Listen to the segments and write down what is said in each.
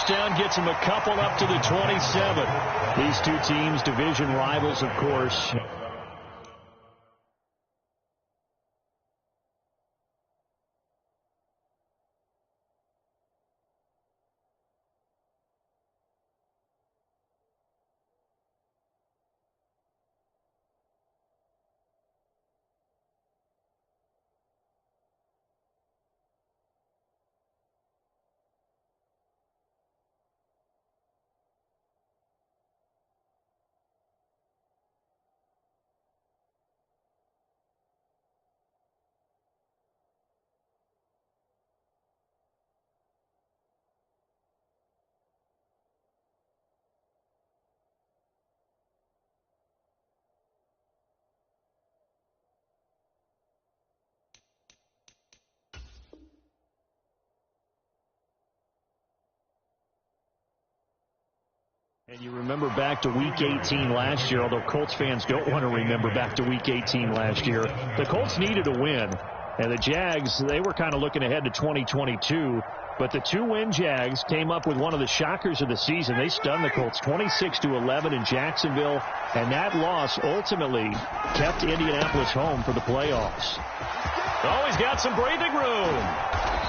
first down gets them a couple up to the 27. These two teams, division rivals, of course. And you remember back to Week 18 last year, although Colts fans don't want to remember back to Week 18 last year. The Colts needed a win, and the Jags, they were kind of looking ahead to 2022. But the two-win Jags came up with one of the shockers of the season. They stunned the Colts 26-11 in Jacksonville, and that loss ultimately kept Indianapolis home for the playoffs. Oh, he's got some breathing room.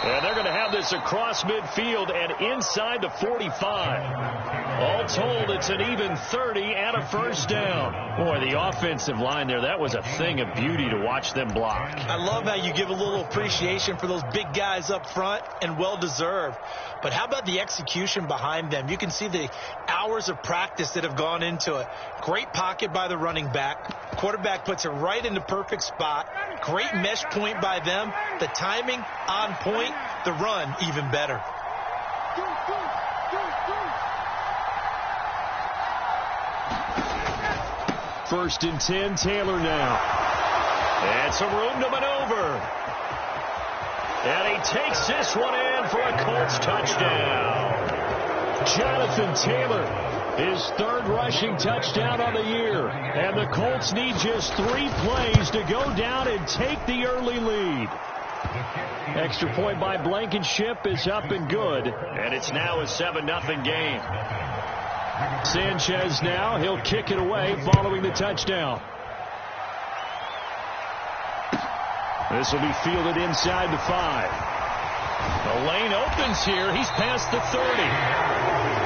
And they're going to have this across midfield and inside the 45. All told, it's an even 30 and a first down. Boy, the offensive line there, that was a thing of beauty to watch them block. I love how you give a little appreciation for those big guys up front, and well-deserved. But how about the execution behind them? You can see the hours of practice that have gone into it. Great pocket by the running back. Quarterback puts it right in the perfect spot. Great mesh point by them. The timing on point. The run even better. First and 10, Taylor now. And some room to maneuver. And he takes this one in for a Colts touchdown. Jonathan Taylor, his third rushing touchdown on the year. And the Colts need just 3 plays to go down and take the early lead. Extra point by Blankenship is up and good. And it's now a 7-0 game. Sanchez now, he'll kick it away following the touchdown. This will be fielded inside the 5. The lane opens here. He's past the 30.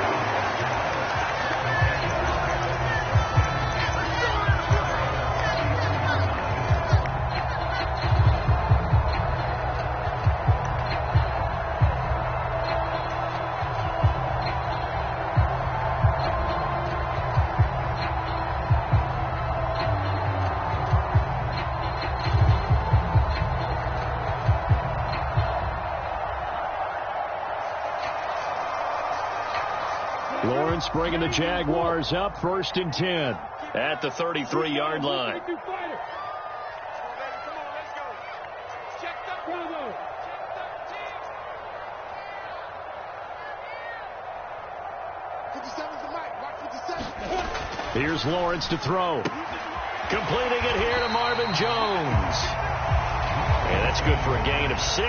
Lawrence bringing the Jaguars up, first and 10 at the 33-yard line. Here's Lawrence to throw. Completing it here to Marvin Jones. And that's good for a gain of 6,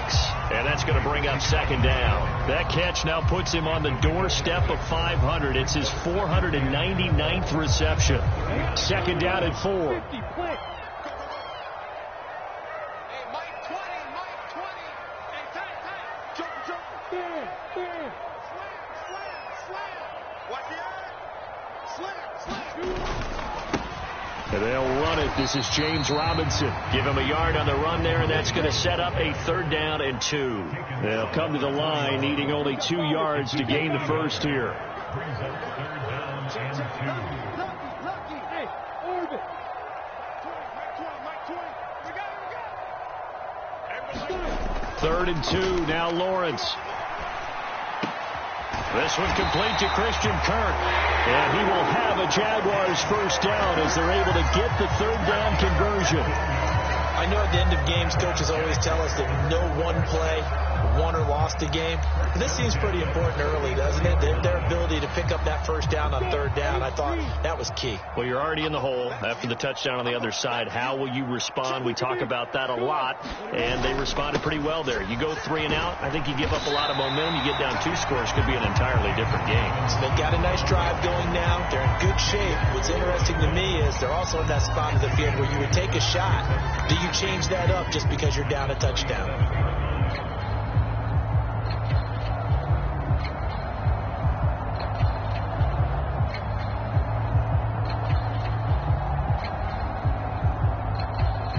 and that's going to bring up second down. That catch now puts him on the doorstep of 500. It's his 499th reception. Second down at 4. And they'll run it. This is James Robinson. Give him a yard on the run there, and that's going to set up a 3rd down and 2. They'll come to the line, needing only 2 yards to gain the first here. Third and 2. Now Lawrence. This one complete to Christian Kirk. And he will have a Jaguars first down as they're able to get the 3rd down conversion. I know at the end of games, coaches always tell us that no one play won or lost a game. But this seems pretty important early, doesn't it? Their ability to pick up that first down on third down, I thought that was key. Well, you're already in the hole after the touchdown on the other side. How will you respond? We talk about that a lot, and they responded pretty well there. You go 3 and out, I think you give up a lot of momentum. You get down 2 scores, could be an entirely different game. So they've got a nice drive going now. They're in good shape. What's interesting to me is they're also in that spot of the field where you would take a shot. Do you change that up just because you're down a touchdown?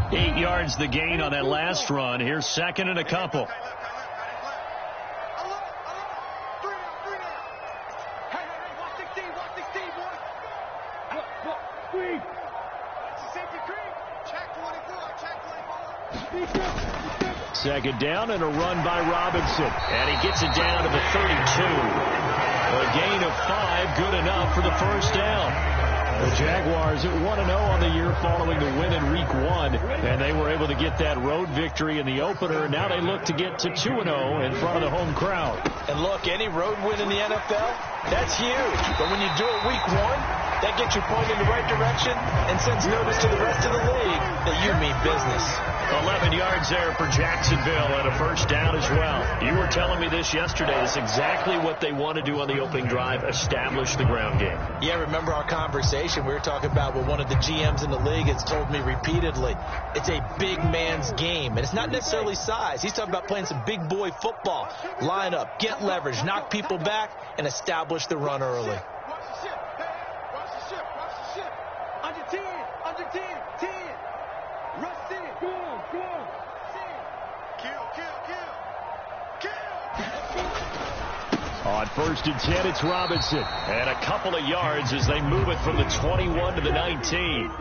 Eight yards the gain on that last run. Here's second and a couple. Second down and a run by Robinson. And he gets it down to the 32. A gain of 5, good enough for the first down. The Jaguars at 1-0 on the year following the win in Week 1. And they were able to get that road victory in the opener. Now they look to get to 2-0 in front of the home crowd. And look, any road win in the NFL, that's huge. But when you do it Week 1, that gets you pointed in the right direction and sends notice to the rest of the league that you mean business. 11 yards there for Jacksonville and a first down as well. You were telling me this yesterday. It's exactly what they want to do on the opening drive, establish the ground game. Yeah, remember our conversation. We were talking about what one of the GMs in the league has told me repeatedly. It's a big man's game, and it's not necessarily size. He's talking about playing some big boy football. Line up, get leverage, knock people back, and establish the run early. On 1st and 10, it's Robinson. And a couple of yards as they move it from the 21 to the 19.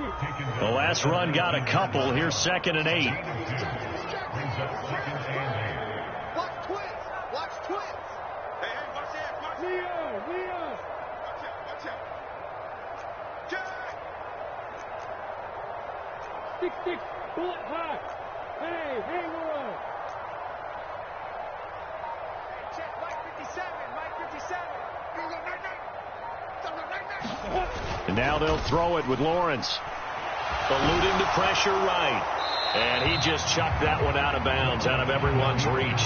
The last run got a couple. Here's 2nd and 8. Watch twins. Watch twins. Hey, watch that. Watch Leo. Watch out. Stick. Bullet high. Hey, we're on. And now they'll throw it with Lawrence. Alluding to pressure right. And he just chucked that one out of bounds, out of everyone's reach.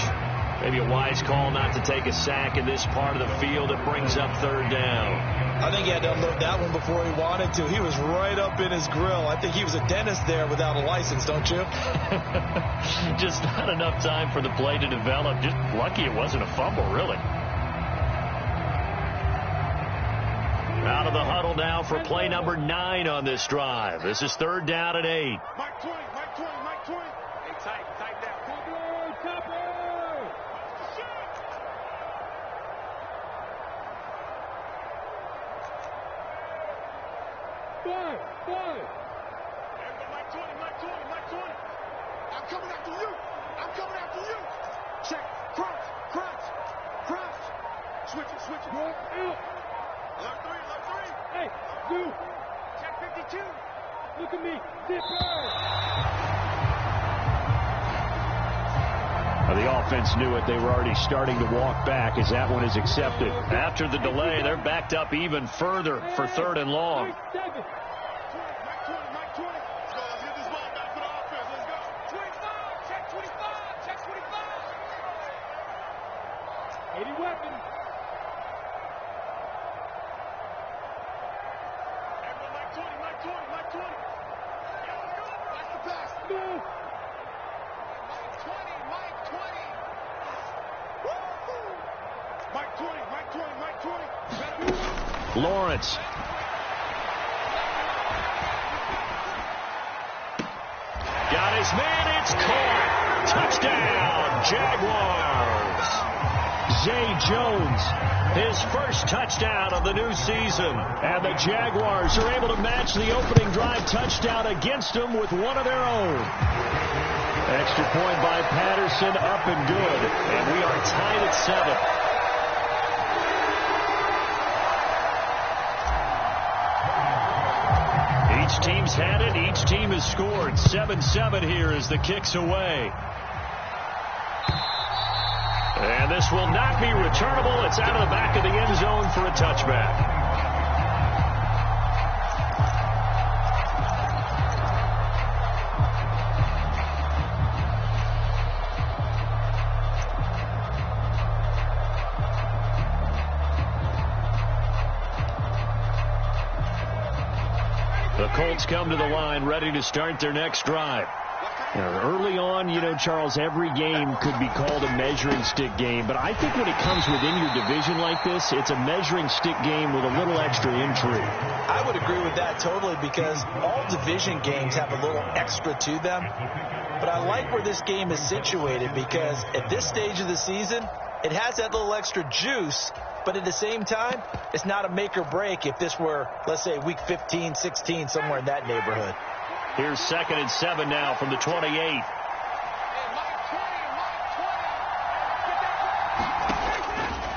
Maybe a wise call not to take a sack in this part of the field. It brings up 3rd down. I think he had to unload that one before he wanted to. He was right up in his grill. I think he was a dentist there without a license, don't you? Just not enough time for the play to develop. Just lucky it wasn't a fumble, really. Out of the huddle now for play number 9 on this drive. This is 3rd down and 8. Mike 20. Hey, tight that. Copper. Five. Mike 20. I'm coming after you. Check. Crunch. Switch it. Out. Left 3. Hey, you. Check 52. Look at me. The offense knew it. They were already starting to walk back as that one is accepted. After the delay, they're backed up even further for 3rd and long. Mike 20. Let's go. Let's get this ball back to the offense. Let's go. 25. Check 25. 80 weapons. Mike 20. That's the pass. Move. Mike 20. Woo! Mike 20. Lawrence. Got his man. It's caught. Touchdown, Jaguars. Zay Jones, his first touchdown of the new season. And the Jaguars are able to match the opening drive touchdown against them with one of their own. Extra point by Patterson, up and good. And we are tied at 7. Each team's had it. Each team has scored. 7-7 here as the kick's away. And this will not be returnable. It's out of the back of the end zone for a touchback. The Colts come to the line, ready to start their next drive. Early on, you know, Charles, every game could be called a measuring stick game. But I think when it comes within your division like this, it's a measuring stick game with a little extra intrigue. I would agree with that totally, because all division games have a little extra to them. But I like where this game is situated, because at this stage of the season, it has that little extra juice. But at the same time, it's not a make or break if this were, let's say, week 15, 16, somewhere in that neighborhood. Here's 2nd and 7 now from the 28.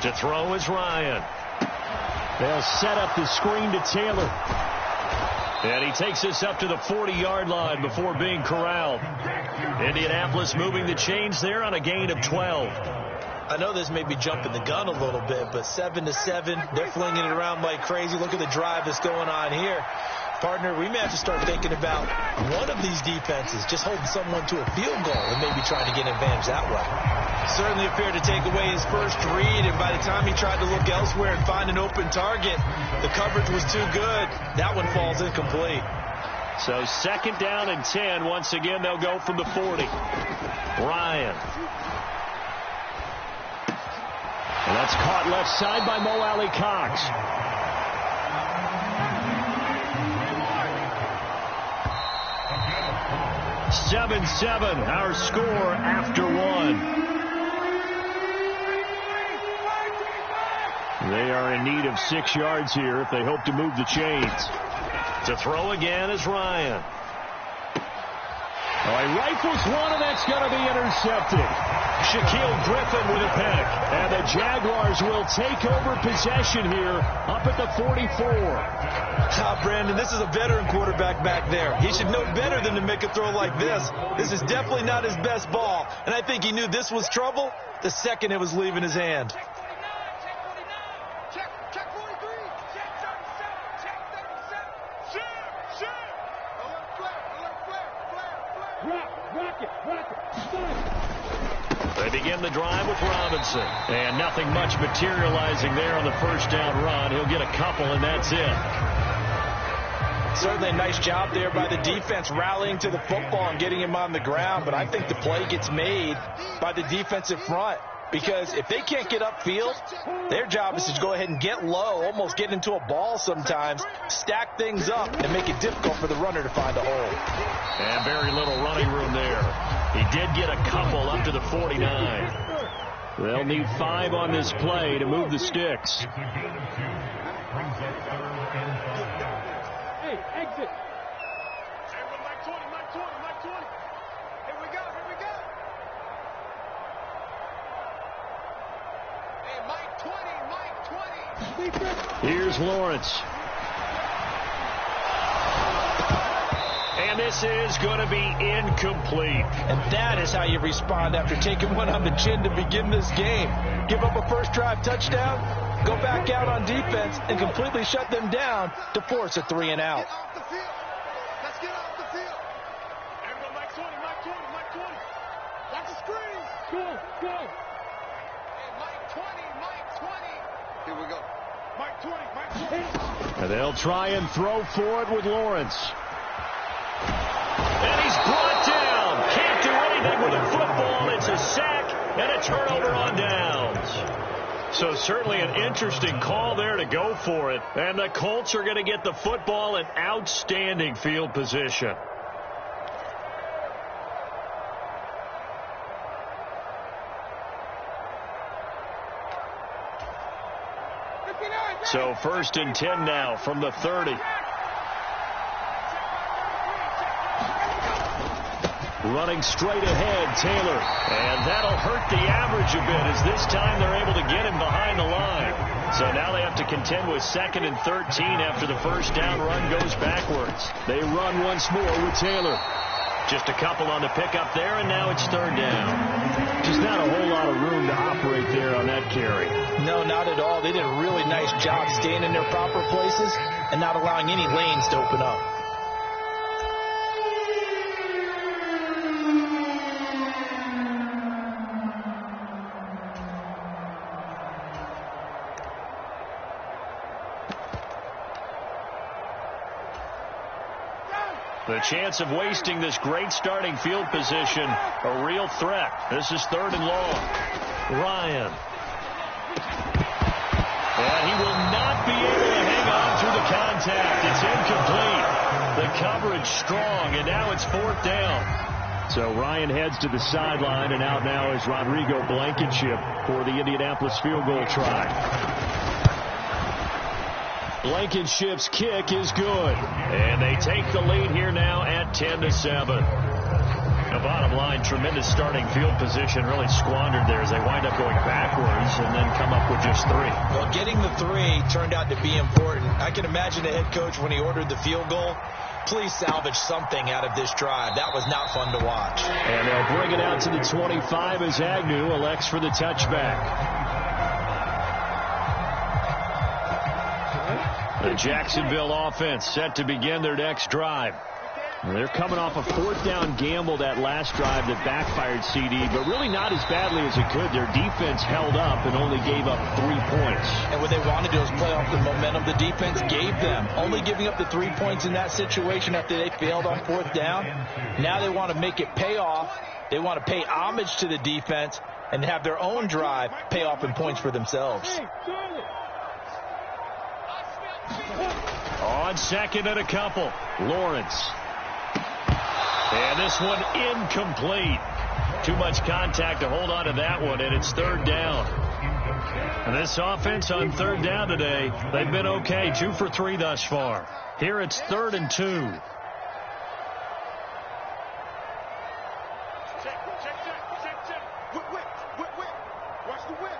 To throw is Ryan. They'll set up the screen to Taylor. And he takes this up to the 40-yard line before being corralled. Indianapolis moving the chains there on a gain of 12. I know this may be jumping the gun a little bit, but 7-7, they're flinging it around like crazy. Look at the drive that's going on here. Partner, we may have to start thinking about one of these defenses just holding someone to a field goal and maybe trying to get an advantage that way. Certainly appeared to take away his first read, and by the time he tried to look elsewhere and find an open target, the coverage was too good. That one falls incomplete. So 2nd down and 10. Once again, they'll go from the 40. Ryan. And that's caught left side by Mo Alley Cox. (7-7) our score after 1. They are in need of 6 yards here if they hope to move the chains. To throw again is Ryan. Oh, he rifles one, and that's going to be intercepted. Shaquille Griffin with a pick. And the Jaguars will take over possession here up at the 44. Brandon, this is a veteran quarterback back there. He should know better than to make a throw like this. This is definitely not his best ball. And I think he knew this was trouble the second it was leaving his hand. They begin the drive with Robinson. And nothing much materializing there on the first down run. He'll get a couple, and that's it. Certainly a nice job there by the defense rallying to the football and getting him on the ground. But I think the play gets made by the defensive front. Because if they can't get upfield, their job is to go ahead and get low, almost get into a ball sometimes, stack things up, and make it difficult for the runner to find a hole. And very little running room there. He did get a couple up to the 49. They'll need 5 on this play to move the sticks. Hey, exit. Mike 20, Mike 20, Mike 20. Here we go, here we go. Hey, Mike 20, Mike 20. Here's Lawrence. And this is going to be incomplete. And that is how you respond after taking one on the chin to begin this game. Give up a first drive touchdown, go back out on defense, and completely shut them down to force a 3-and-out. Let's get off the field. Everybody, Mike 20, Mike 20, Mike 20. Watch the screen. Go. Hey, Mike 20, Mike 20. Here we go. Mike 20, Mike 20. And they'll try and throw for it with Lawrence. And he's brought down. Can't do anything with a football. It's a sack and a turnover on downs. So certainly an interesting call there to go for it. And the Colts are going to get the football in outstanding field position. So 1st and 10 now from the 30. Running straight ahead, Taylor. And that'll hurt the average a bit as this time they're able to get him behind the line. So now they have to contend with 2nd and 13 after the first down run goes backwards. They run once more with Taylor. Just a couple on the pickup there, and now it's third down. Just not a whole lot of room to operate there on that carry. No, not at all. They did a really nice job staying in their proper places and not allowing any lanes to open up. The chance of wasting this great starting field position, a real threat. This is third and long. Ryan. And he will not be able to hang on through the contact. It's incomplete. The coverage strong, and now it's fourth down. So Ryan heads to the sideline, and out now is Rodrigo Blankenship for the Indianapolis field goal try. Blankenship's kick is good. And they take the lead here now at 10-7. The bottom line, tremendous starting field position, really squandered there as they wind up going backwards and then come up with just three. Well, getting the three turned out to be important. I can imagine the head coach when he ordered the field goal. Please salvage something out of this drive. That was not fun to watch. And they'll bring it out to the 25 as Agnew elects for the touchback. The Jacksonville offense set to begin their next drive. They're coming off a fourth down gamble that last drive that backfired CD, but really not as badly as it could. Their defense held up and only gave up 3 points. And what they wanted to do is play off the momentum the defense gave them. Only giving up the 3 points in that situation after they failed on fourth down. Now they want to make it pay off. They want to pay homage to the defense and have their own drive pay off in points for themselves. On second and a couple, Lawrence. And this one incomplete. Too much contact to hold on to that one, and it's third down. And this offense on third down today, they've been okay, 2 for 3 thus far. Here it's 3rd and 2. Watch the whip.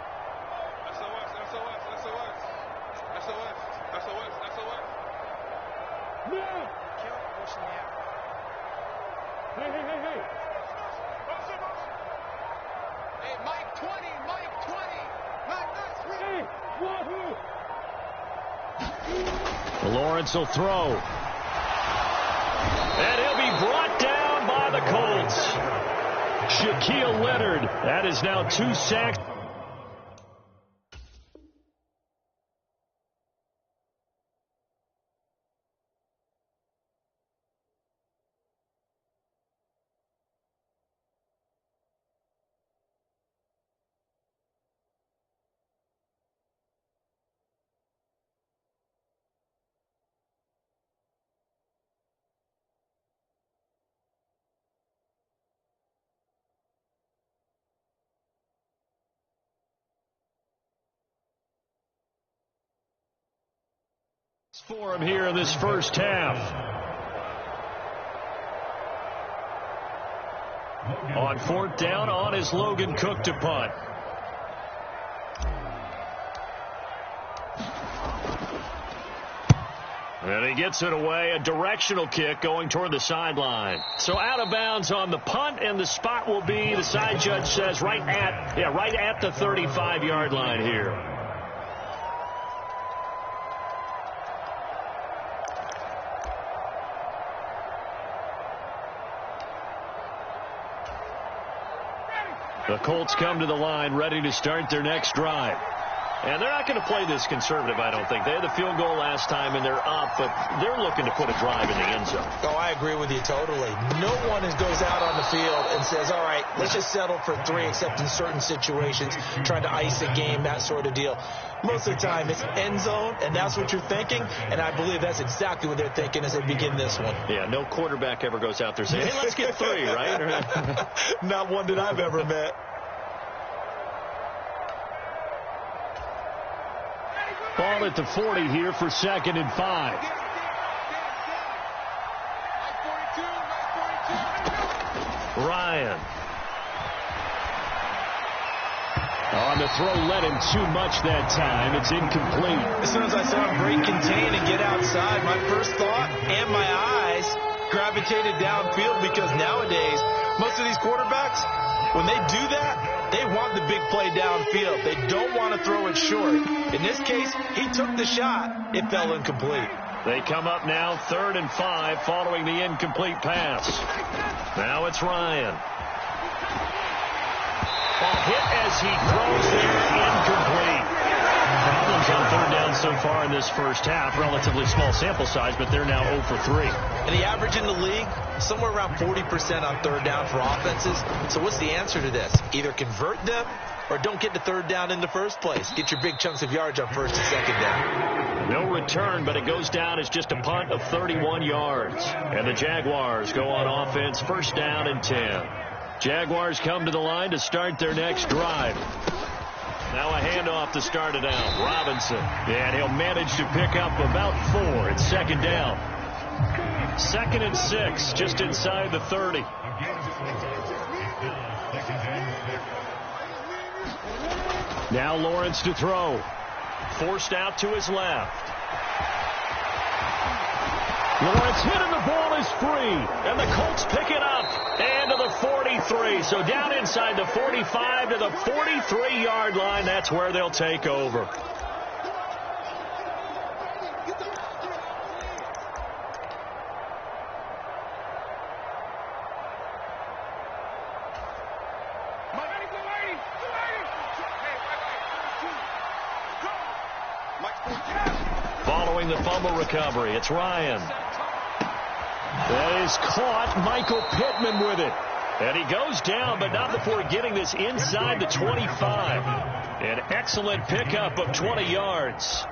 Hey, Mike 20, Mike 20. Lawrence will throw. And he'll be brought down by the Colts. Shaquille Leonard. That is now 2 sacks. For him here in this first half. On fourth down, on is Logan Cook to punt. And he gets it away, a directional kick going toward the sideline. So out of bounds on the punt, and the spot will be, the side judge says, right at the 35-yard line here. The Colts come to the line ready to start their next drive. And they're not going to play this conservative, I don't think. They had the field goal last time, and they're up, but they're looking to put a drive in the end zone. Oh, I agree with you totally. No one goes out on the field and says, all right, let's just settle for 3, except in certain situations, trying to ice a game, that sort of deal. Most of the time, it's end zone, and that's what you're thinking, and I believe that's exactly what they're thinking as they begin this one. Yeah, no quarterback ever goes out there saying, hey, let's get 3, right? Not one that I've ever met. Ball at the 40 here for 2nd and 5. Ryan. On the throw, led him too much that time. It's incomplete. As soon as I saw him break contain and get outside, my first thought and my eyes gravitated downfield because nowadays, most of these quarterbacks, when they do that, they want the big play downfield. They don't want to throw it short. In this case, he took the shot. It fell incomplete. They come up now 3rd and 5 following the incomplete pass. Now it's Ryan. A hit as he throws there, incomplete. Problems on 3rd down so far in this first half. Relatively small sample size, but they're now 0 for 3. And the average in the league, somewhere around 40% on 3rd down for offenses. So what's the answer to this? Either convert them or don't get to 3rd down in the first place. Get your big chunks of yards on 1st and 2nd down. No return, but it goes down as just a punt of 31 yards. And the Jaguars go on offense, 1st down and 10. Jaguars come to the line to start their next drive. Now a handoff to start it out. Robinson. And he'll manage to pick up about 4. It's 2nd down. 2nd and 6, just inside the 30. Now Lawrence to throw. Forced out to his left. Lawrence hit and the ball is free. And the Colts pick it up. And to the 43. So down inside the 45 to the 43-yard line. That's where they'll take over. Following the fumble recovery, it's Ryan. That is caught. Michael Pittman with it. And he goes down, but not before getting this inside the 25. An excellent pickup of 20 yards.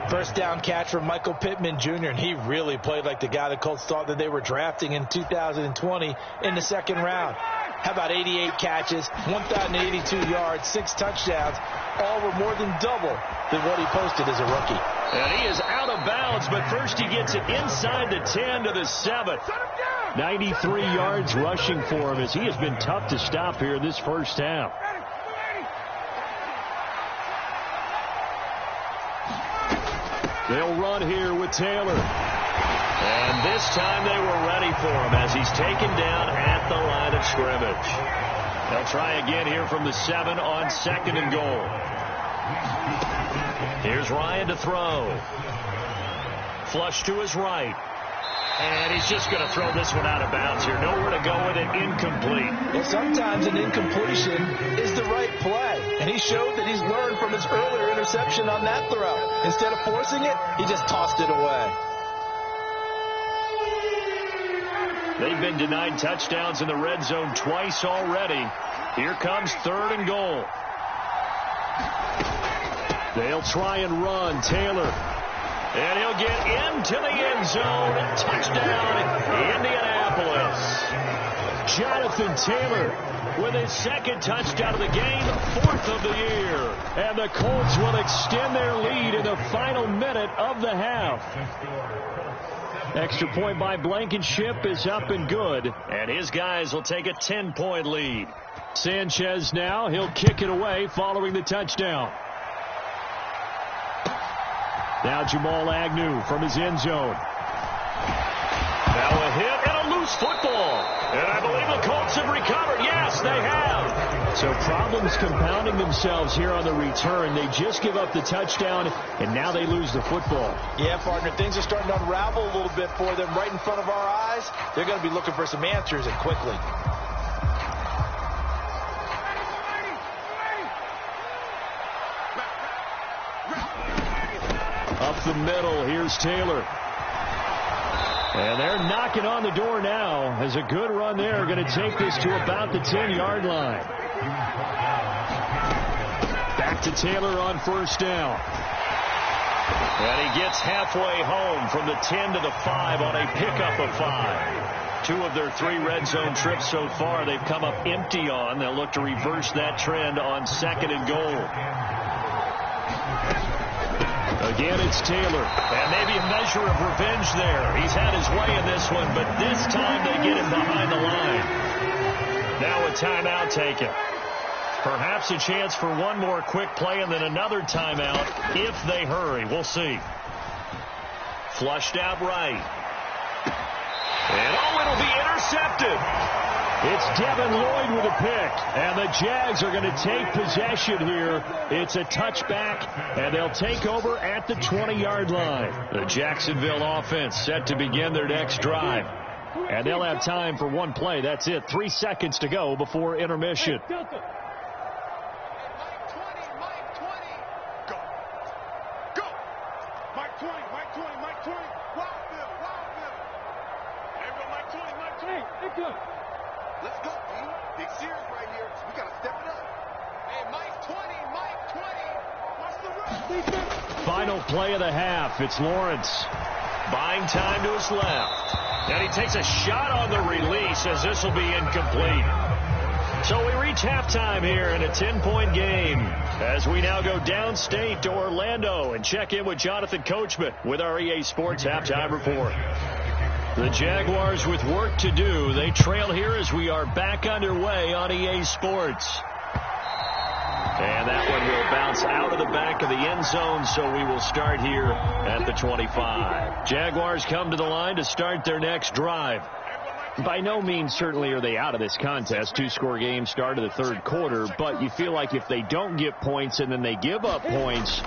First down catch from Michael Pittman Jr., and he really played like the guy the Colts thought that they were drafting in 2020 in the 2nd round. How about 88 catches, 1,082 yards, 6 touchdowns, all were more than double than what he posted as a rookie. And he is out of bounds, but first he gets it inside the 10 to the 7. 93 yards rushing for him as he has been tough to stop here this first half. They'll run here with Taylor. And this time they were ready for him as he's taken down at the line of scrimmage. They'll try again here from the 7 on 2nd and goal. Here's Ryan to throw. Flush to his right. And he's just going to throw this one out of bounds here. Nowhere to go with it. Incomplete. Well, sometimes an incompletion is the right play. And he showed that he's learned from his earlier interception on that throw. Instead of forcing it, he just tossed it away. They've been denied touchdowns in the red zone twice already. Here comes 3rd and goal. They'll try and run. Taylor. And he'll get into the end zone. Touchdown, Indianapolis. Jonathan Taylor with his 2nd touchdown of the game, 4th of the year. And the Colts will extend their lead in the final minute of the half. Extra point by Blankenship is up and good. And his guys will take a 10-point lead. Sanchez now, he'll kick it away following the touchdown. Now Jamal Agnew from his end zone. Now a hit and a loose football. And I believe the Colts have recovered. Yes, they have. So problems compounding themselves here on the return. They just give up the touchdown, and now they lose the football. Yeah, partner, things are starting to unravel a little bit for them right in front of our eyes. They're going to be looking for some answers, and quickly. Up the middle, here's Taylor. And they're knocking on the door now as a good run there. Going to take this to about the 10-yard line. Back to Taylor on 1st down. And he gets halfway home from the 10 to the 5 on a pickup of 5. 2 of their 3 red zone trips so far they've come up empty on. They'll look to reverse that trend on 2nd and goal. Again, it's Taylor. And maybe a measure of revenge there. He's had his way in this one, but this time they get him behind the line. Now a timeout taken. Perhaps a chance for one more quick play and then another timeout if they hurry. We'll see. Flushed out right. And, oh, it'll be intercepted. It's Devin Lloyd with a pick, and the Jags are going to take possession here. It's a touchback, and they'll take over at the 20-yard line. The Jacksonville offense set to begin their next drive, and they'll have time for one play. That's it. 3 seconds to go before intermission. Let's go, B. Big series right here. We got to step it up. Hey, Mike 20. Watch the run. Final play of the half. It's Lawrence. Buying time to his left. And he takes a shot on the release as this will be incomplete. So we reach halftime here in a 10-point game as we now go downstate to Orlando and check in with Jonathan Coachman with our EA Sports Halftime Report. The Jaguars with work to do. They trail here as we are back underway on EA Sports. And that one will bounce out of the back of the end zone, so we will start here at the 25. Jaguars come to the line to start their next drive. By no means certainly are they out of this contest. Two-score game start of the third quarter, but you feel like if they don't get points and then they give up points,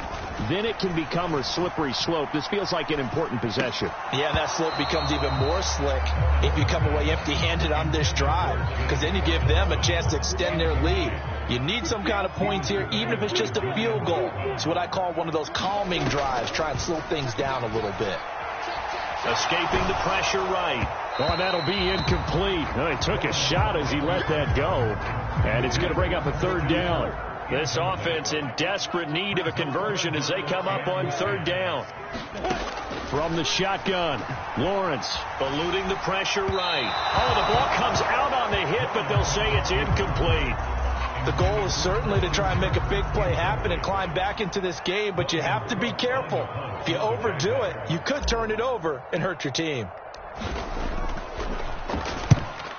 then it can become a slippery slope. This feels like an important possession. Yeah, that slope becomes even more slick if you come away empty-handed on this drive, because then you give them a chance to extend their lead. You need some kind of points here, even if it's just a field goal. It's what I call one of those calming drives. Try and slow things down a little bit. Escaping the pressure right. Oh, that'll be incomplete. Oh, he took a shot as he let that go. And it's going to bring up a third down. This offense in desperate need of a conversion as they come up on third down. From the shotgun, Lawrence eluding the pressure right. Oh, the ball comes out on the hit, but they'll say it's incomplete. The goal is certainly to try and make a big play happen and climb back into this game, but you have to be careful. If you overdo it, you could turn it over and hurt your team.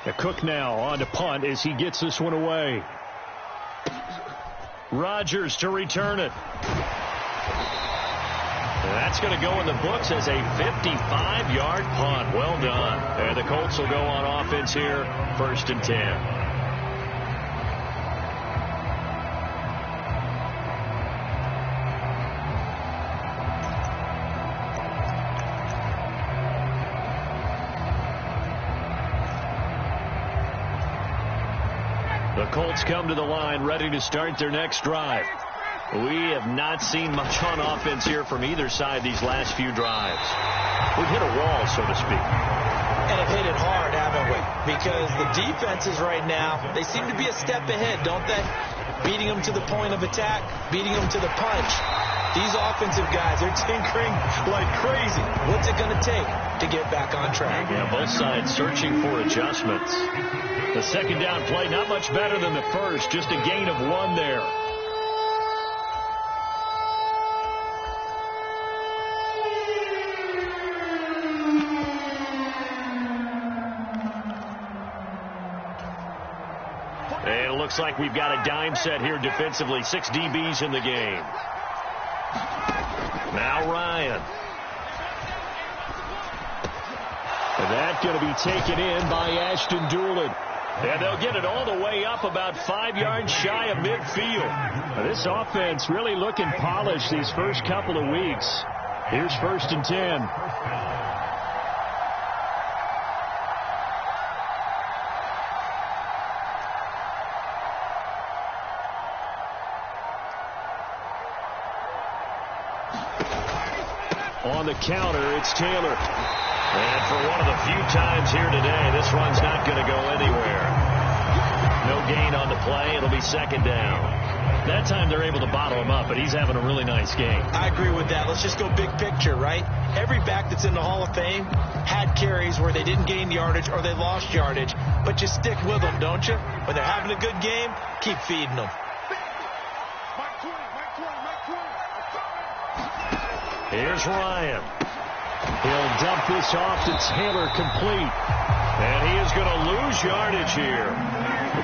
The Cook now on to punt as he gets this one away. Rodgers to return it. That's going to go in the books as a 55-yard punt. Well done. And the Colts will go on offense here, 1st and 10. The Colts come to the line ready to start their next drive. We have not seen much on offense here from either side these last few drives. We've hit a wall, so to speak. And have hit it hard, haven't we? Because the defenses right now, they seem to be a step ahead, don't they? Beating them to the point of attack, beating them to the punch. These offensive guys, they're tinkering like crazy. What's it going to take to get back on track? Yeah, both sides searching for adjustments. The second down play, not much better than the first, just a gain of 1 there. And it looks like we've got a dime set here defensively. 6 DBs in the game. Now Ryan. And that's going to be taken in by Ashton Doolin. And they'll get it all the way up about 5 yards shy of midfield. This offense really looking polished these first couple of weeks. Here's 1st and 10. On the counter, it's Taylor. And for one of the few times here today, this run's not going to go anywhere. No gain on the play. It'll be 2nd down. That time they're able to bottle him up, but he's having a really nice game. I agree with that. Let's just go big picture, right? Every back that's in the Hall of Fame had carries where they didn't gain yardage or they lost yardage, but you stick with them, don't you? When they're having a good game, keep feeding them. Here's Ryan. He'll dump this off to Taylor, complete. And he is going to lose yardage here.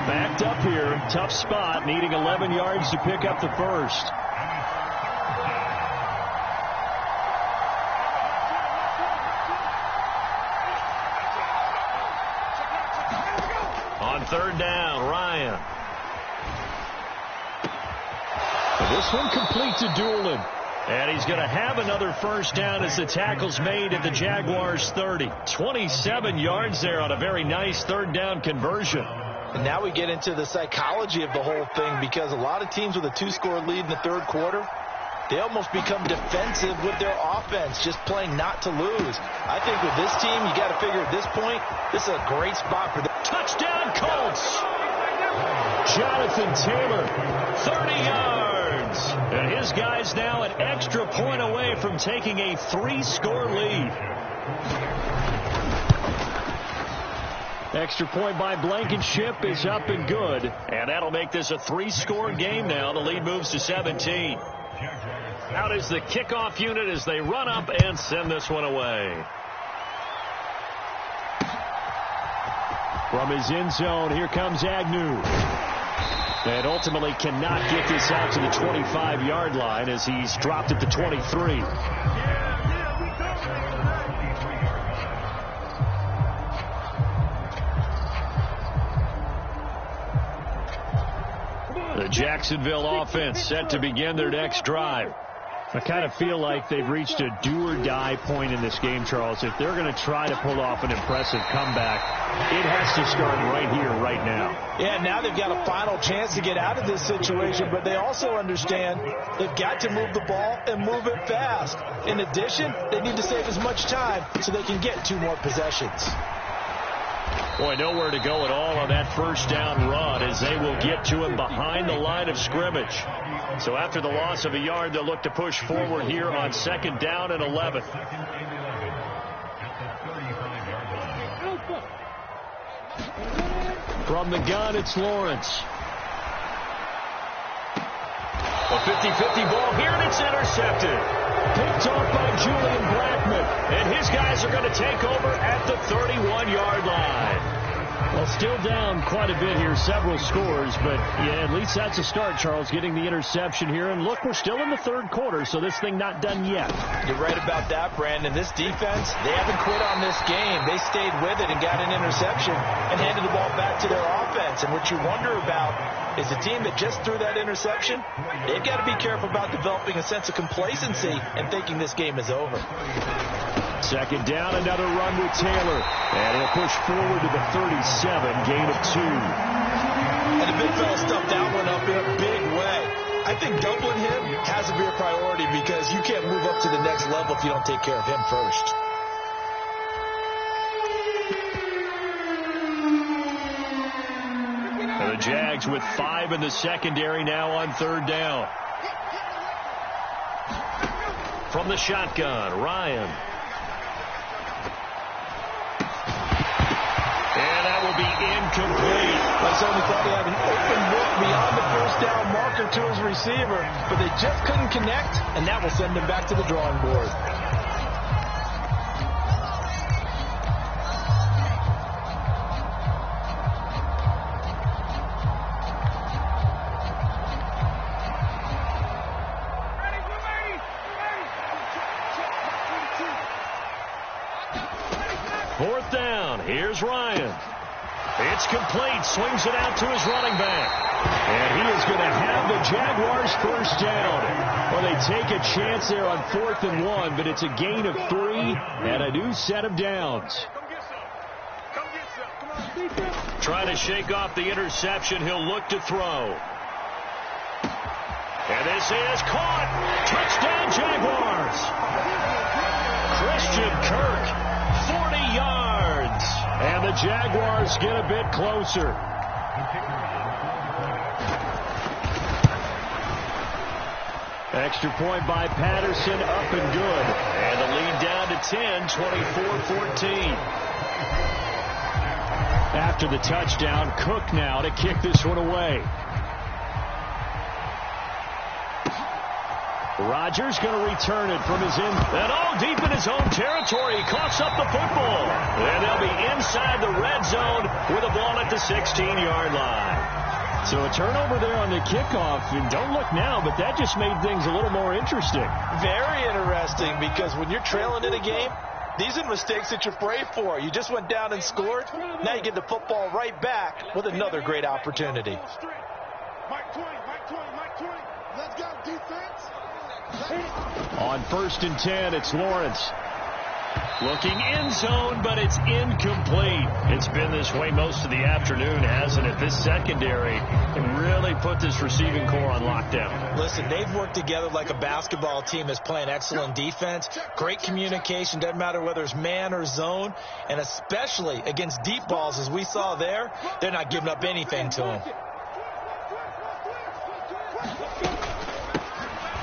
Backed up here, tough spot, needing 11 yards to pick up the first. On third down, Ryan. This one complete to Doolin. And he's going to have another first down as the tackle's made at the Jaguars' 30. 27 yards there on a very nice third down conversion. And now we get into the psychology of the whole thing, because a lot of teams with a 2-score lead in the third quarter, they almost become defensive with their offense, just playing not to lose. I think with this team, you got to figure at this point, this is a great spot for them. Touchdown, Colts! Jonathan Taylor, 30 yards. And his guys now an extra point away from taking a 3-score lead. Extra point by Blankenship is up and good. And that'll make this a 3-score game now. The lead moves to 17. Out is the kickoff unit as they run up and send this one away. From his end zone, here comes Agnew. And ultimately cannot get this out to the 25-yard line as he's dropped at the 23. The Jacksonville offense set to begin their next drive. I kind of feel like they've reached a do-or-die point in this game, Charles. If they're going to try to pull off an impressive comeback, it has to start right here, right now. Yeah, now they've got a final chance to get out of this situation, but they also understand they've got to move the ball and move it fast. In addition, they need to save as much time so they can get 2 more possessions. Boy, nowhere to go at all on that first down run as they will get to him behind the line of scrimmage. So after the loss of a yard, they'll look to push forward here on 2nd down and 11. From the gun, it's Lawrence. A 50-50 ball here, and it's intercepted. Picked off by Julian Blackman. And his guys are going to take over at the 31-yard line. Well, still down quite a bit here, several scores, but yeah, at least that's a start, Charles, getting the interception here. And look, we're still in the third quarter, so this thing not done yet. You're right about that, Brandon. This defense, they haven't quit on this game. They stayed with it and got an interception and handed the ball back to their offense. And what you wonder about is the team that just threw that interception, they've got to be careful about developing a sense of complacency and thinking this game is over. 2nd down, another run with Taylor. And he'll push forward to the 37, gain of 2. And the big fella stuffed that one up in a big way. I think doubling him has to be a priority because you can't move up to the next level if you don't take care of him first. The Jags with 5 in the secondary now on 3rd down. From the shotgun, Ryan. And that will be incomplete. I certainly thought he had an open look beyond the first down marker to his receiver, but they just couldn't connect, and that will send him back to the drawing board. Fourth down. Here's Ryan. It's complete. Swings it out to his running back. And he is going to have the Jaguars first down. Well, they take a chance there on 4th and 1, but it's a gain of 3 and a new set of downs. Trying to shake off the interception. He'll look to throw. And this is caught. Touchdown, Jaguars. Christian Kirk, 40 yards. And the Jaguars get a bit closer. Extra point by Patterson, up and good. And the lead down to 10, 24-14. After the touchdown, Cook now to kick this one away. Rodgers going to return it from his and deep in his own territory. He coughs up the football. And they'll be inside the red zone with a ball at the 16-yard line. So a turnover there on the kickoff. And don't look now, but that just made things a little more interesting. Very interesting, because when you're trailing in a game, These are mistakes that you pray for. You just went down and scored. Now you get the football right back with another great opportunity. Mike 20, Mike 20. Let's go, defense. On 1st and 10, it's Lawrence. Looking in zone, but it's incomplete. It's been this way most of the afternoon, hasn't it? This secondary can really put this receiving core on lockdown. Listen, they've worked together like a basketball team that's playing excellent defense. Great communication, doesn't matter whether it's man or zone. And especially against deep balls, as we saw there, they're not giving up anything to them.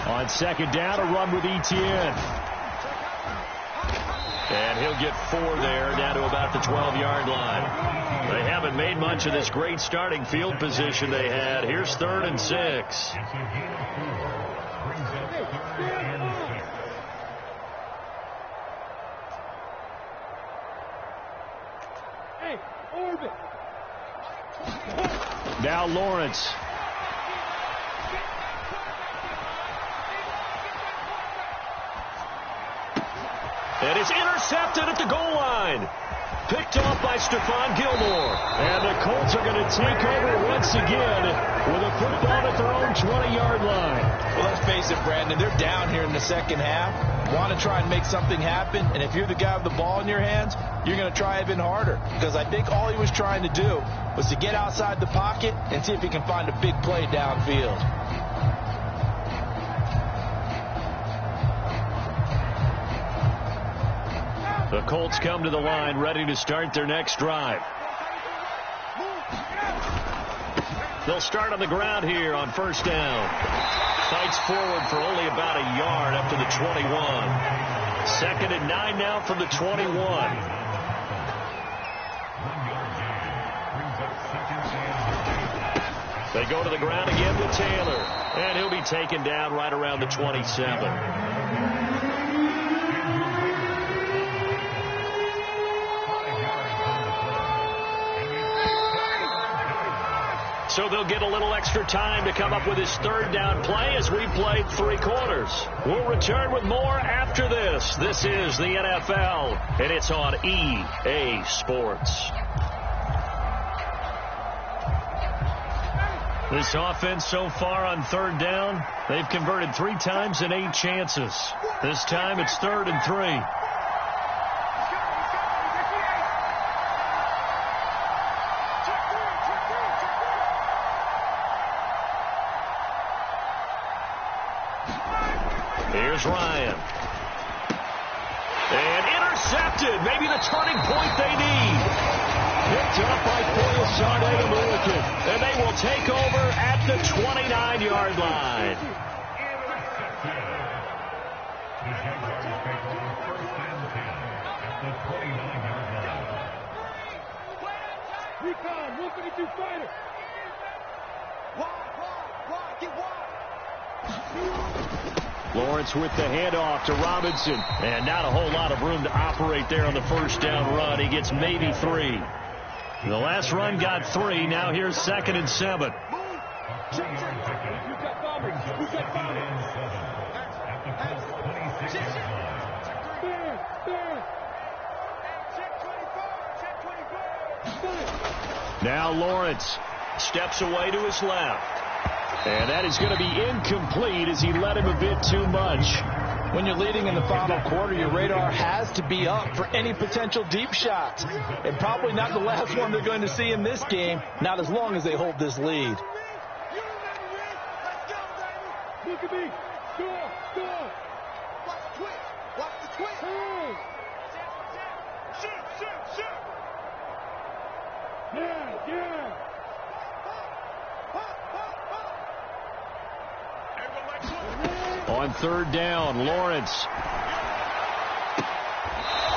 On 2nd down, a run with Etienne. And he'll get 4 there, down to about the 12-yard line. They haven't made much of this great starting field position they had. Here's 3rd and 6. Now Lawrence. And it's intercepted at the goal line. Picked off by Stephon Gilmore. And the Colts are going to take over once again with a football at their own 20-yard line. Well, let's face it, Brandon, they're down here in the second half. Want to try and make something happen. And if you're the guy with the ball in your hands, you're going to try even harder. Because I think all he was trying to do was to get outside the pocket and see if he can find a big play downfield. The Colts come to the line ready to start their next drive. They'll start on the ground here on 1st down. Fights forward for only about a yard up to the 21. 2nd and 9 now from the 21. They go to the ground again with Taylor. And he'll be taken down right around the 27. So they'll get a little extra time to come up with his 3rd down play as we played 3 quarters. We'll return with more after this. This is the NFL, and it's on EA Sports. This offense so far on 3rd down, they've converted 3 times in 8 chances. This time it's 3rd and 3. Here's Ryan. And intercepted. Maybe the turning point they need. Picked up by Koyasade and they will take over at the 29-yard line. Recon, 152 fighter. Lawrence with the handoff to Robinson. And not a whole lot of room to operate there on the 1st down run. He gets maybe 3. The last run got 3. Now here's 2nd and 7. Now Lawrence steps away to his left. And that is going to be incomplete as he led him a bit too much. When you're leading in the final quarter, your radar has to be up for any potential deep shots. And probably not the last one they're going to see in this game, not as long as they hold this lead. Look at me. Score. Watch the twist. Watch the twist. Shoot. Yeah. On 3rd down, Lawrence.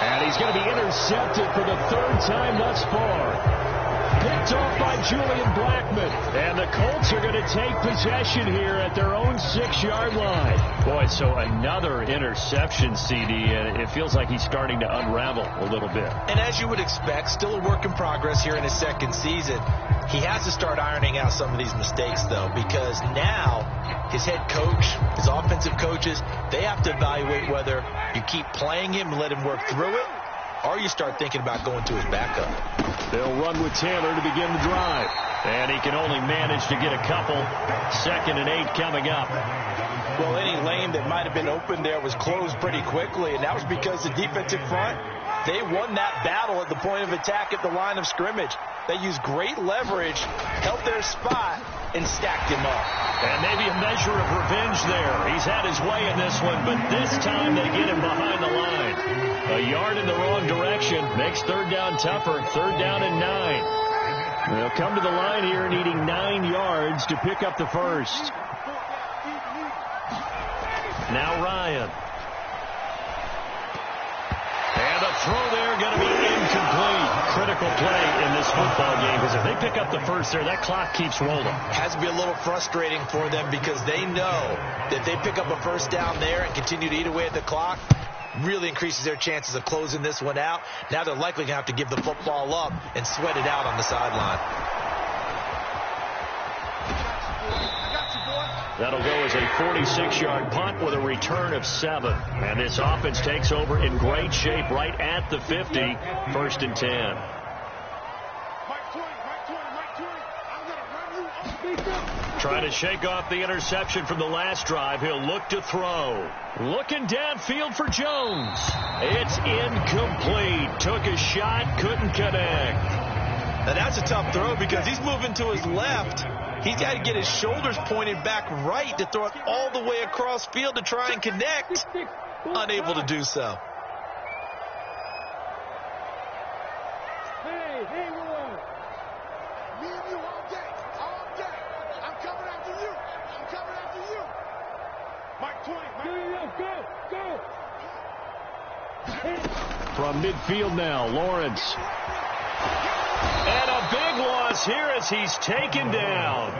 And he's going to be intercepted for the 3rd time thus far. Picked off by Julian Blackmon. And the Colts are going to take possession here at their own 6-yard line. Boy, so another interception, CD, and it feels like he's starting to unravel a little bit. And as you would expect, still a work in progress here in his second season. He has to start ironing out some of these mistakes, though, because now his head coach, his offensive coaches, they have to evaluate whether you keep playing him and let him work through it, or you start thinking about going to his backup. They'll run with Taylor to begin the drive. And he can only manage to get a couple. 2nd and 8 coming up. Well, any lane that might have been open there was closed pretty quickly, and that was because the defensive front, they won that battle at the point of attack at the line of scrimmage. They used great leverage, held their spot, and stacked him up. And maybe a measure of revenge there. He's had his way in this one, but this time they get him behind the line. A yard in the wrong direction makes 3rd down tougher. 3rd down and 9. They'll come to the line here needing 9 yards to pick up the first. Now Ryan. And a throw there going to be incomplete. Critical play in this football game, because if they pick up the first there, that clock keeps rolling. Has to be a little frustrating for them, because they know that they pick up a first down there and continue to eat away at the clock, really increases their chances of closing this one out. Now they're likely going to have to give the football up and sweat it out on the sideline. That'll go as a 46-yard punt with a return of 7. And this offense takes over in great shape right at the 50. 1st and 10. Trying to shake off the interception from the last drive. He'll look to throw. Looking downfield for Jones. It's incomplete. Took a shot, couldn't connect. Now that's a tough throw, because he's moving to his left. He's got to get his shoulders pointed back right to throw it all the way across field to try and connect. Unable to do so. Hey, Will. Me and you all day. I'm coming after you. Mike 20. Go. From midfield now, Lawrence. And a big loss here as he's taken down.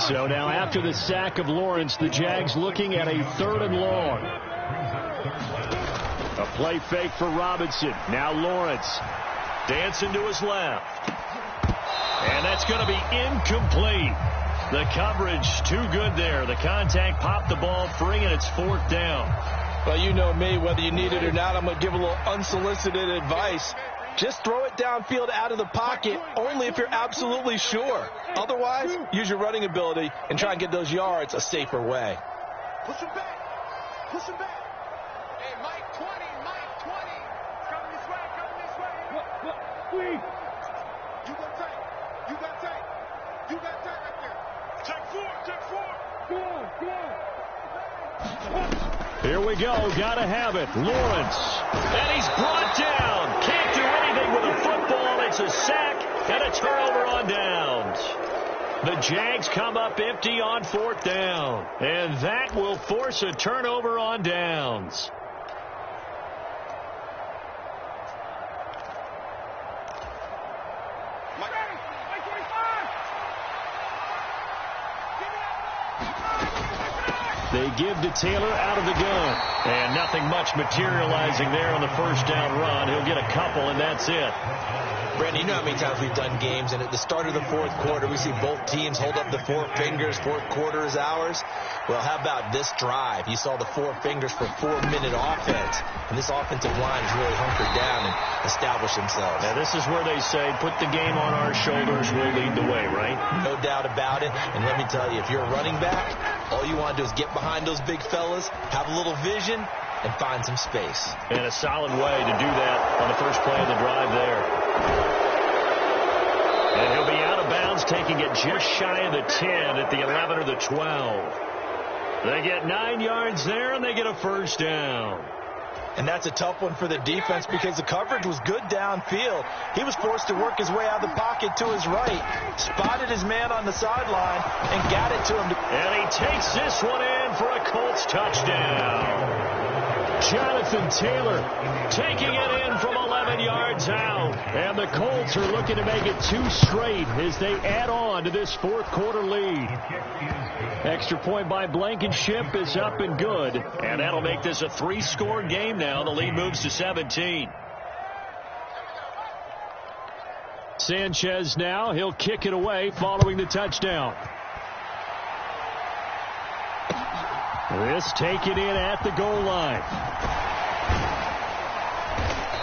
So now after the sack of Lawrence, the Jags looking at a 3rd and long. A play fake for Robinson. Now Lawrence dancing to his left. And that's going to be incomplete. The coverage too good there. The contact popped the ball free, and it's 4th down. Well, you know me, whether you need it or not, I'm going to give a little unsolicited advice. Just throw it downfield out of the pocket only if you're absolutely sure. Otherwise, use your running ability and try and get those yards a safer way. Push him back. Hey, Mike 20. Coming this way. You got tight right there. Check 4. Here we go. Got to have it. Lawrence. And he's brought down. Can't do anything with a football. It's a sack and a turnover on downs. The Jags come up empty on 4th down. And that will force a turnover on downs. They give to Taylor out of the gun. And nothing much materializing there on the 1st down run. He'll get a couple, and that's it. Brandon, you know how many times we've done games, and at the start of the 4th quarter, we see both teams hold up the 4 fingers. 4th quarter is ours. Well, how about this drive? You saw the 4 fingers for 4-minute offense, and this offensive line has really hunkered down and established themselves. Now, this is where they say, put the game on our shoulders, we'll lead the way, right? No doubt about it, and let me tell you, if you're a running back, all you want to do is get behind those big fellas, have a little vision, and find some space. And a solid way to do that on the first play of the drive there. And he'll be out of bounds, taking it just shy of the 10 at the 11 or the 12. They get 9 yards there, and they get a 1st down. And that's a tough one for the defense, because the coverage was good downfield. He was forced to work his way out of the pocket to his right, spotted his man on the sideline, and got it to him. And he takes this one in for a Colts touchdown. Jonathan Taylor taking it in from 11 yards out. And the Colts are looking to make it 2 straight as they add on to this fourth quarter lead. Extra point by Blankenship is up and good. And that'll make this a 3-score game now. The lead moves to 17. Sanchez now. He'll kick it away following the touchdown. This taken in at the goal line.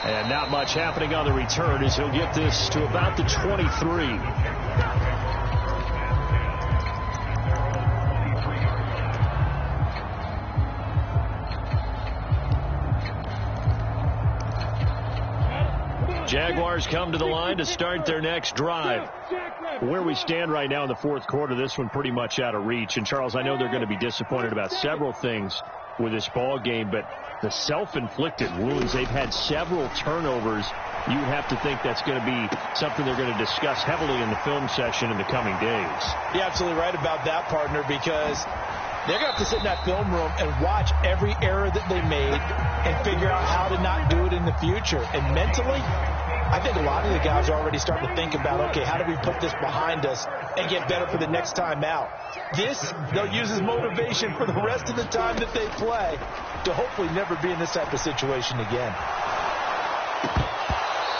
And not much happening on the return as he'll get this to about the 23. Jaguars come to the line to start their next drive. Where we stand right now in the fourth quarter, this one pretty much out of reach. And, Charles, I know they're going to be disappointed about several things with this ball game, but the self-inflicted wounds, they've had several turnovers. You have to think that's going to be something they're going to discuss heavily in the film session in the coming days. You're absolutely right about that, partner, because they're going to have to sit in that film room and watch every error that they made and figure out how to not do it in the future. And mentally, I think a lot of the guys are already starting to think about, okay, how do we put this behind us and get better for the next time out? This, they'll use as motivation for the rest of the time that they play to hopefully never be in this type of situation again.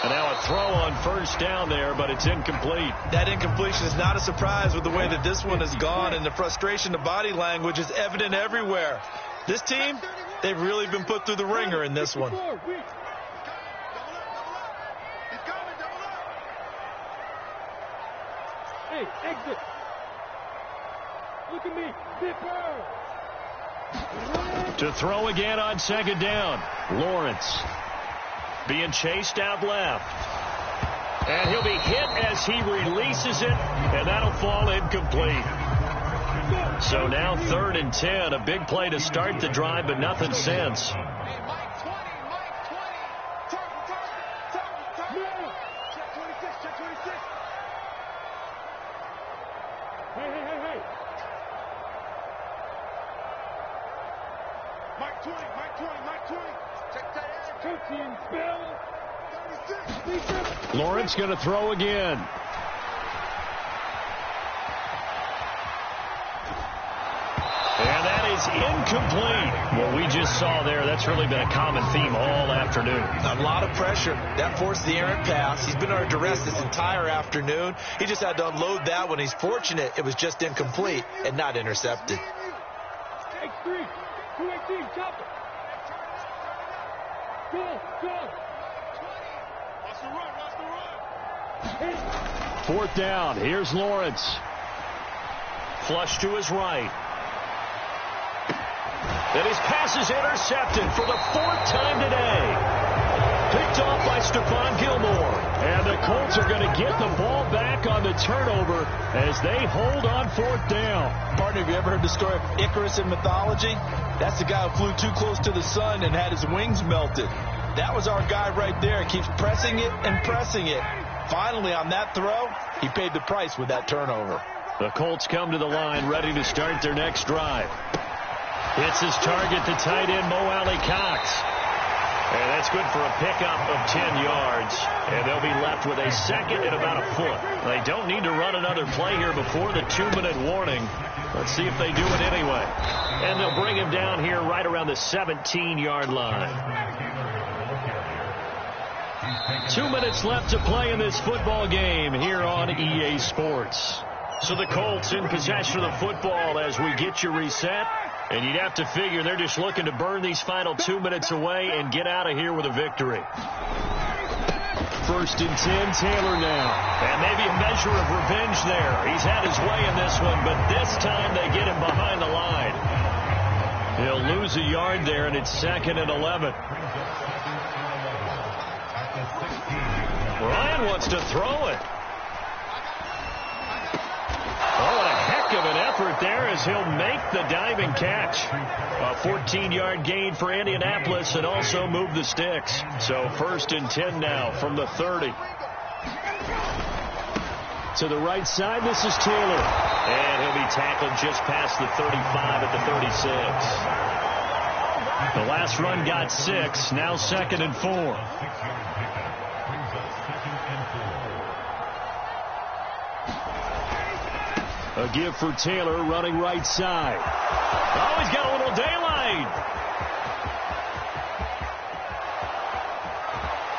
And now a throw on first down there, but it's incomplete. That incompletion is not a surprise with the way that this one has gone, and the frustration, the body language is evident everywhere. This team, they've really been put through the ringer in this one. Hey, exit. Look at me. Zipper. To throw again on second down. Lawrence being chased out left. And he'll be hit as he releases it, and that'll fall incomplete. So now 3rd and 10. A big play to start the drive, but nothing since. Lawrence going to throw again. And that is incomplete. What we just saw there, that's really been a common theme all afternoon. A lot of pressure. That forced the errant pass. He's been under duress this entire afternoon. He just had to unload that one. He's fortunate it was just incomplete and not intercepted. X3, 218, chop it. Go. Fourth down. Here's Lawrence. Flush to his right. And his pass is intercepted for the 4th time today. Picked off by Stephon Gilmore. And the Colts are going to get the ball back on the turnover as they hold on 4th down. Partner, have you ever heard the story of Icarus in mythology? That's the guy who flew too close to the sun and had his wings melted. That was our guy right there. Keeps pressing it and pressing it. Finally, on that throw, he paid the price with that turnover. The Colts come to the line ready to start their next drive. Hits his target, the tight end, Mo Alley-Cox. And that's good for a pickup of 10 yards. And they'll be left with a second and about a foot. They don't need to run another play here before the 2-minute warning. Let's see if they do it anyway. And they'll bring him down here right around the 17-yard line. 2 minutes left to play in this football game here on EA Sports. So the Colts in possession of the football as we get you reset. And you'd have to figure they're just looking to burn these final 2 minutes away and get out of here with a victory. 1st and 10, Taylor now. And maybe a measure of revenge there. He's had his way in this one, but this time they get him behind the line. He'll lose a yard there, and it's 2nd and 11. Ryan wants to throw it. Oh, what a heck of an effort there as he'll make the diving catch. A 14-yard gain for Indianapolis and also move the sticks. So 1st and 10 now from the 30. To the right side, this is Taylor. And he'll be tackled just past the 35 at the 36. The last run got 6. Now 2nd and 4. A give for Taylor running right side. Oh, he's got a little daylight.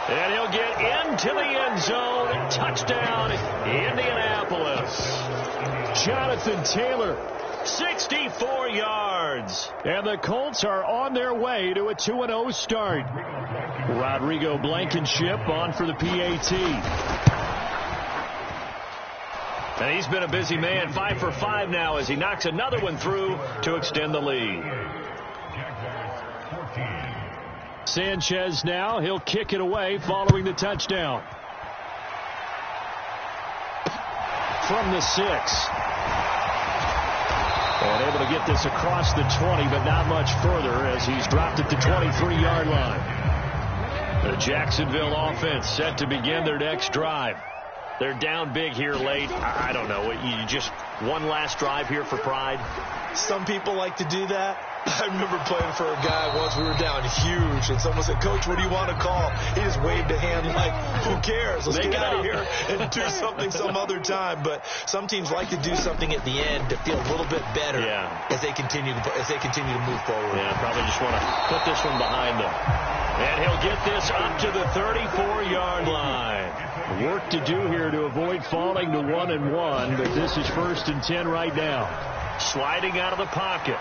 And he'll get into the end zone. Touchdown, Indianapolis. Jonathan Taylor, 64 yards. And the Colts are on their way to a 2-0 start. Rodrigo Blankenship on for the PAT. And he's been a busy man, 5 for 5 now as he knocks another one through to extend the lead. Sanchez now, he'll kick it away following the touchdown. From the 6. And able to get this across the 20, but not much further as he's dropped at the 23-yard line. The Jacksonville offense set to begin their next drive. They're down big here late. I don't know. You just one last drive here for pride? Some people like to do that. I remember playing for a guy once. We were down huge, and someone said, "Coach, what do you want to call?" He just waved a hand like, "Who cares? Let's get out of here and do something some other time." But some teams like to do something at the end to feel a little bit better as they continue to move forward. Yeah, probably just want to put this one behind them. And he'll get this up to the 34-yard line. Work to do here to avoid falling to 1-1, but this is 1st and 10 right now. Sliding out of the pocket.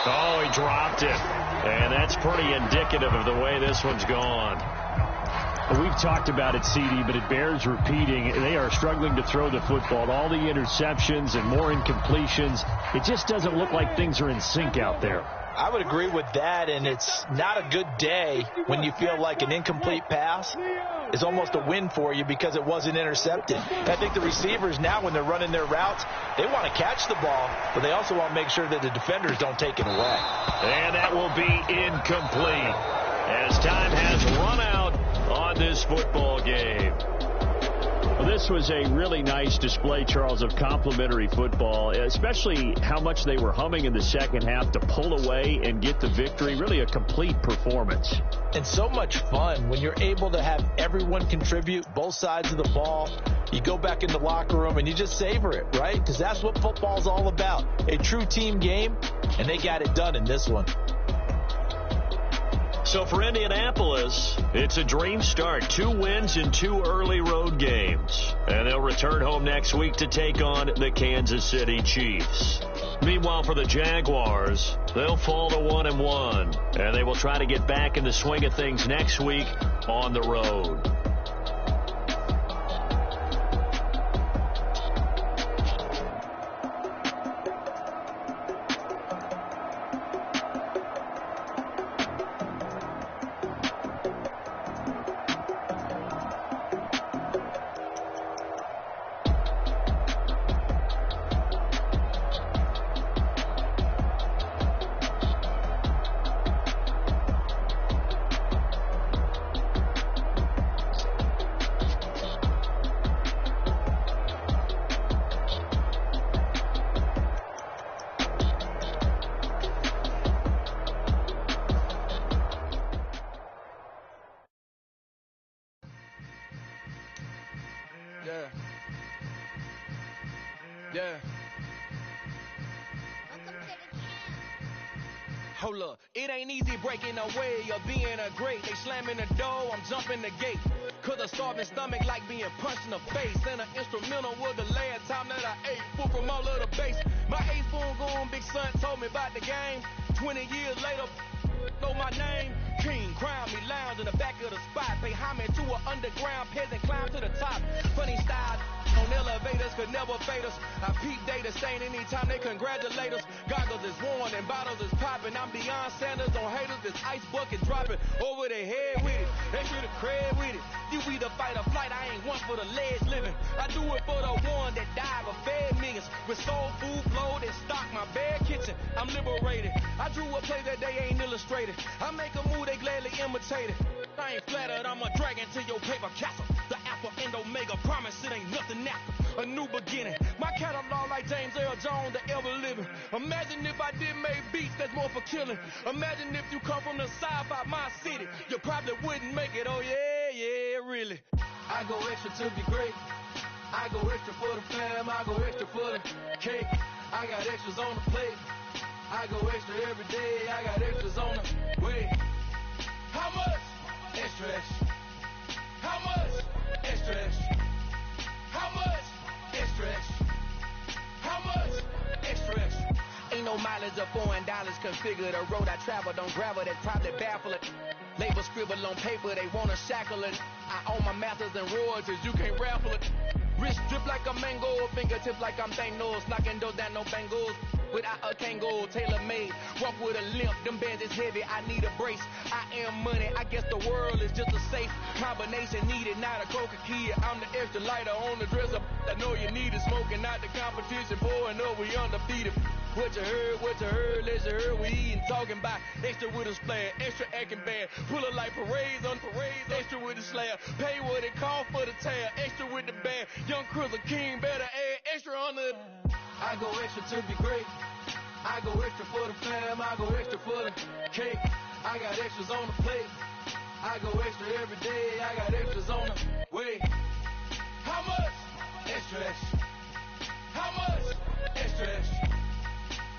Oh, he dropped it. And that's pretty indicative of the way this one's gone. We've talked about it, CD, but it bears repeating. They are struggling to throw the football. All the interceptions and more incompletions. It just doesn't look like things are in sync out there. I would agree with that, and it's not a good day when you feel like an incomplete pass is almost a win for you because it wasn't intercepted. I think the receivers now, when they're running their routes, they want to catch the ball, but they also want to make sure that the defenders don't take it away. And that will be incomplete as time has run out on this football game. Well, this was a really nice display, Charles, of complimentary football, especially how much they were humming in the second half to pull away and get the victory. Really a complete performance. And so much fun when you're able to have everyone contribute, both sides of the ball. You go back in the locker room and you just savor it, right? Because that's what football's all about. A true team game, and they got it done in this one. So for Indianapolis, it's a dream start. 2 wins in 2 early road games. And they'll return home next week to take on the Kansas City Chiefs. Meanwhile, for the Jaguars, they'll fall to 1-1. And they will try to get back in the swing of things next week on the road. Yeah. Hold up, it ain't easy breaking away or being a great. They slamming the door, I'm jumping the gate. Cause a starving stomach like being punched in the face. And an instrumental was the last time that I ate food from all of the base. My 8-spoon going, big son told me about the game. 20 years later, know my name. King, crown me, lounge in the back of the spot. Pay homage to an underground peasant, climb to the top. Funny style on elevators could never fade us. I peep data saying anytime they congratulate us. Goggles is worn and bottles is popping. I'm beyond Sanders on haters. This ice bucket dropping over their head with it. They should have cred with it. You either fight or flight. I ain't one for the ledge living. I do it for the one that died but fed millions. With soul food flowed and stocked my bare kitchen. I'm liberated. I drew a play that they ain't illustrated. I make a move, they gladly imitate it. I ain't flattered, I'm a dragon to your paper castle. The Alpha and Omega promise it ain't nothing after. A new beginning. My catalog like James Earl Jones, the ever living. Imagine if I did make beats that's more score for killing. Imagine if you come from the sci-fi my city. You probably wouldn't make it. Oh, yeah, really. I go extra to be great. I go extra for the fam. I go extra for the cake. I got extras on the plate. I go extra every day. I got extras on the way. How much? Extra, extra. How much? Extra, extra. How much? Extra, extra. How much? Extra, extra. Ain't no mileage or $4 configure the road I travel. Don't gravel, that's probably baffling. Label scribble on paper, they wanna shackle it. I own my masters and royalties, you can't raffle it. Wrist drip like a mango, fingertips like I'm Thanos, knocking those down no bangles. Without a Kango, tailor-made, walk with a limp, them bands is heavy, I need a brace. I am money, I guess the world is just a safe combination needed, not a coca key. I'm the extra lighter on the dresser, I know you need it, smoking out the competition, pouring up, we undefeated. What you heard, let you heard, we eating, talking about extra with a splash, extra acting bad, pull it like parades on parades, extra with the slab, pay what it cost for the tab, extra with the bag, young Crizzle King, better add extra on the... I go extra to be great. I go extra for the fam. I go extra for the cake. I got extras on the plate. I go extra every day. I got extras on the way. How much? Extra, extra. How much? Extra, extra.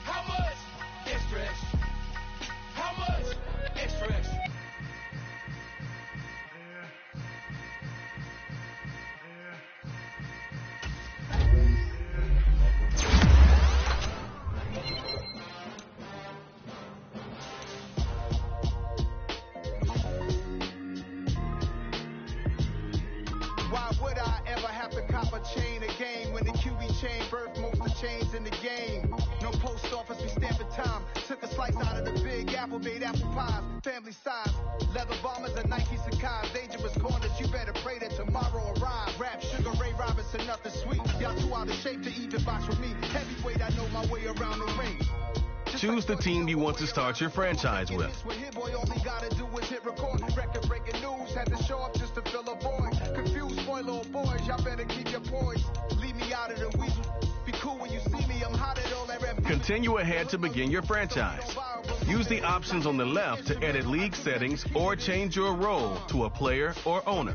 How much? Extra, extra. How much? Extra, extra. Why would I ever have to cop a chain again when the QB chain birthed most of the chains in the game? No post office, we stamping time. Took a slice out of the big apple, made apple pies, family size. Leather bombers and Nike Sacai's, dangerous corners, you better pray that tomorrow arrives. Rap, Sugar Ray Robinson, nothing sweet. Y'all too out of shape to even box with me. Heavyweight, I know my way around the ring. Choose the team you want to start your franchise with. Record-breaking news, had to show up just to fill a void. Confused, spoiler little boys, y'all better keep your poise. Leave me out of the weasel. Be cool when you see me, I'm hot at all that rap. Continue ahead to begin your franchise. Use the options on the left to edit league settings or change your role to a player or owner.